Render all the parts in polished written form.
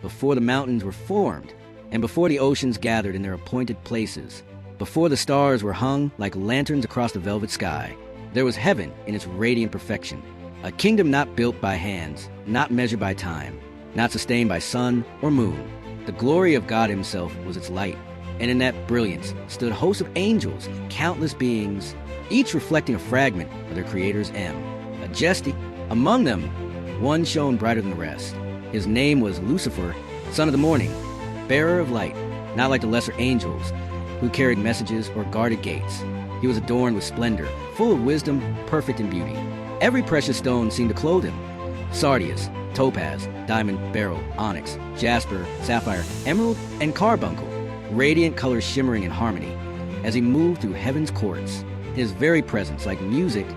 before the mountains were formed, and before the oceans gathered in their appointed places, before the stars were hung like lanterns across the velvet sky, there was heaven in its radiant perfection, a kingdom not built by hands, not measured by time, not sustained by sun or moon. The glory of God himself was its light, and in that brilliance stood hosts of angels, countless beings, each reflecting a fragment of their Creator's majesty. Among them, one shone brighter than the rest. His name was Lucifer, son of the morning, bearer of light, not like the lesser angels, who carried messages or guarded gates. He was adorned with splendor, full of wisdom, perfect in beauty. Every precious stone seemed to clothe him: sardius, topaz, diamond, beryl, onyx, jasper, sapphire, emerald, and carbuncle, radiant colors shimmering in harmony as he moved through heaven's courts. His very presence, like music,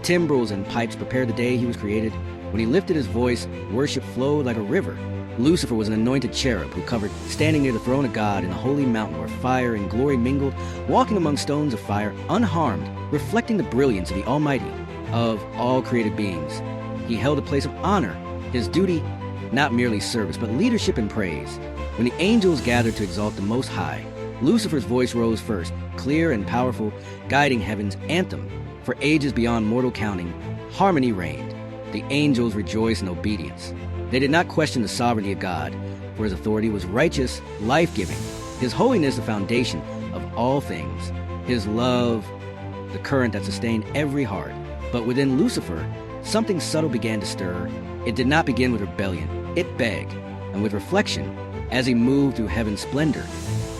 timbrels and pipes, prepared the day he was created. When he lifted his voice, worship flowed like a river. Lucifer was an anointed cherub who covered, standing near the throne of God in the holy mountain where fire and glory mingled, walking among stones of fire, unharmed, reflecting the brilliance of the Almighty, of all created beings. He held a place of honor, his duty not merely service, but leadership and praise. When the angels gathered to exalt the Most High, Lucifer's voice rose first, clear and powerful, guiding heaven's anthem. For ages beyond mortal counting, harmony reigned. The angels rejoiced in obedience. They did not question the sovereignty of God, for his authority was righteous, life-giving. His holiness the foundation of all things. His love, the current that sustained every heart. But within Lucifer, something subtle began to stir. It did not begin with rebellion. It begged, and with reflection, as he moved through heaven's splendor,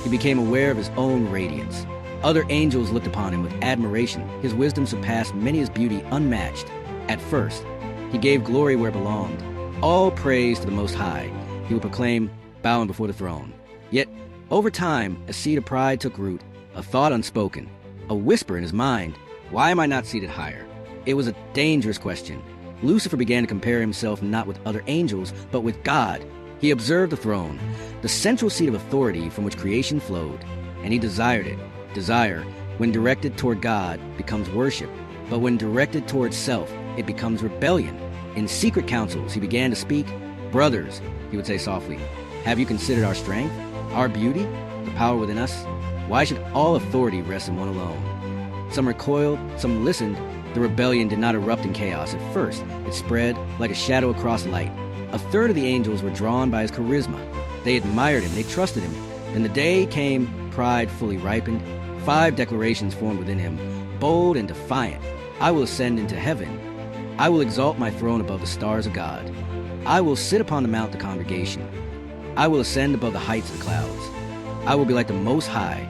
he became aware of his own radiance. Other angels looked upon him with admiration. His wisdom surpassed many, his beauty unmatched. At first, he gave glory where it belonged. All praise to the Most High, he would proclaim, bowing before the throne. Yet, over time, a seed of pride took root, a thought unspoken, a whisper in his mind. Why am I not seated higher? It was a dangerous question. Lucifer began to compare himself not with other angels, but with God. He observed the throne, the central seat of authority from which creation flowed, and he desired it. Desire, when directed toward God, becomes worship, but when directed toward self, it becomes rebellion. In secret councils, he began to speak. Brothers, he would say softly, have you considered our strength, our beauty, the power within us? Why should all authority rest in one alone? Some recoiled, some listened. The rebellion did not erupt in chaos at first. It spread like a shadow across light. A third of the angels were drawn by his charisma. They admired him, they trusted him. Then the day came, pride fully ripened. 5 declarations formed within him, bold and defiant. I will ascend into heaven. I will exalt my throne above the stars of God. I will sit upon the mount of the congregation. I will ascend above the heights of the clouds. I will be like the Most High.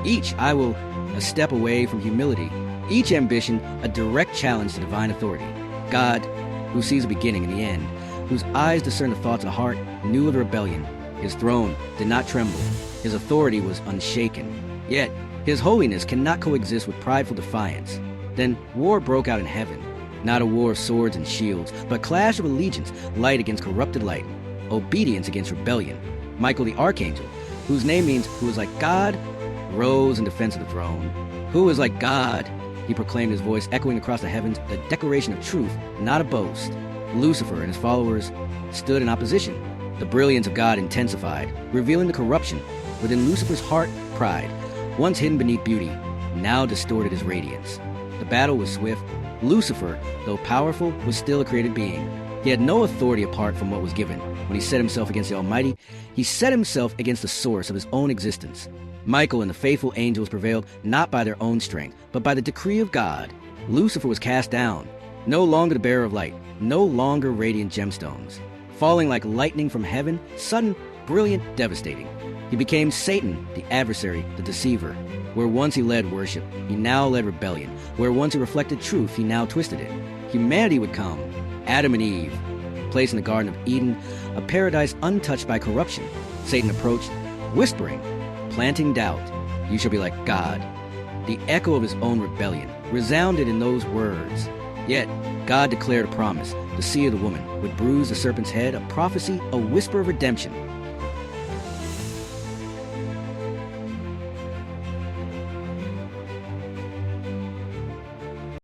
Each I will a step away from humility. Each ambition a direct challenge to divine authority. God, who sees the beginning and the end, whose eyes discern the thoughts of the heart, knew of the rebellion. His throne did not tremble. His authority was unshaken. Yet, his holiness cannot coexist with prideful defiance. Then war broke out in heaven. Not a war of swords and shields, but a clash of allegiance, light against corrupted light, obedience against rebellion. Michael the archangel, whose name means who is like God, rose in defense of the throne. Who is like God? He proclaimed, his voice echoing across the heavens, a declaration of truth, not a boast. Lucifer and his followers stood in opposition. The brilliance of God intensified, revealing the corruption within Lucifer's heart. Pride, once hidden beneath beauty, now distorted his radiance. The battle was swift. Lucifer, though powerful, was still a created being. He had no authority apart from what was given. When he set himself against the Almighty, he set himself against the source of his own existence. Michael and the faithful angels prevailed not by their own strength, but by the decree of God. Lucifer was cast down, no longer the bearer of light, no longer radiant gemstones. Falling like lightning from heaven, sudden, brilliant, devastating. He became Satan, the adversary, the deceiver. Where once he led worship, he now led rebellion. Where once he reflected truth, he now twisted it. Humanity would come, Adam and Eve, placed in the Garden of Eden, a paradise untouched by corruption. Satan approached, whispering, planting doubt, you shall be like God. The echo of his own rebellion resounded in those words. Yet, God declared a promise. The seed of the woman would bruise the serpent's head, a prophecy, a whisper of redemption.